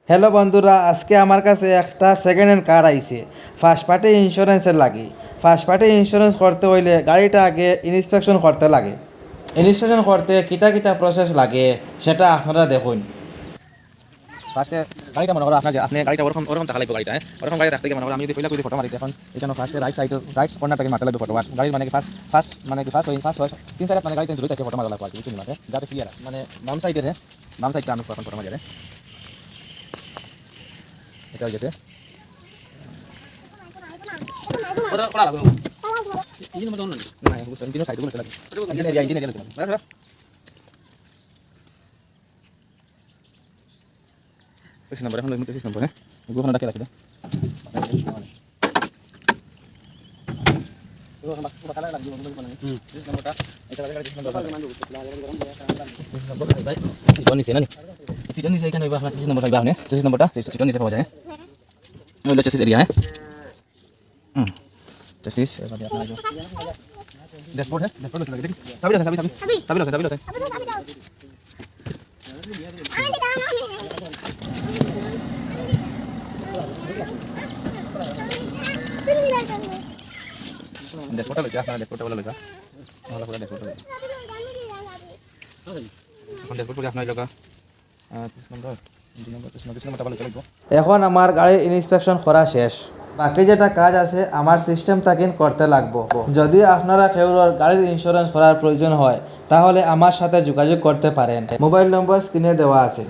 Hello বন্ধুরা, আজকে আমার কাছে একটা সেকেন্ড হ্যান্ড কার আইছে ফার্স্ট পার্টি ইন্স্যুরেন্সের লাগে। ফার্স্ট পার্টি ইন্স্যুরেন্স করতে হইলে গাড়িটা আগে ইন্সপেকশন করতে লাগে। ইন্সপেকশন করতে কিতা কিতা প্রসেস লাগে সেটা আপনারা দেখুন। ফার্স্টে গাড়িটা মনে করো আপনার যে আপনি গাড়িটা ওরকম ওরকম টাকা লাগবে গাড়িটা, হ্যাঁ ওরকম গাড়ি রাখতে গিয়ে মনে করো আমি যদি পয়লা করে ফটো মারি এখন এখানে ফার্স্টে রাইট সাইড রাইট কর্নার থেকে মারতে লাগবে ফটো গাড়ির মানে কি ফার্স্ট হয় তিন সাইড মানে গাড়িতে জড়িত আছে ফটো মারা লাগবে আর কিছু না, যাতে ক্লিয়ার মানে বাম সাইডে বাম সাইডটা আমি এখন ফটো মারি এটা হয়ে গেছে ওটা করা লাগবে এই মত অন্য না বুঝছেন তিন সাইড গুলো লাগবে ইঞ্জিনিয়ার লাগবে তেইশ নম্বর এখন 23 নম্বর, হ্যাঁ ওখানে ডাকে রাখি দাও ড্যাশবোর্ডটা লইছা আপনার ড্যাশবোর্ডটা বলে লইছা ভালো করে ড্যাশবোর্ডটা লইছা এখন ড্যাশবোর্ড করে আপনার লগা 30 নম্বর 30 নম্বরটা ভালো চলবে। এখন আমার গাড়ির ইন্সপেকশন করা শেষ, বাকি যেটা কাজ আছে আমার সিস্টেম থাকেন করতে লাগবো। যদি আপনারা কেউ গাড়ির ইন্স্যুরেন্স করার প্রয়োজন হয় তাহলে আমার সাথে যোগাযোগ করতে পারেন। মোবাইল নম্বর স্ক্রিনে দেওয়া আছে।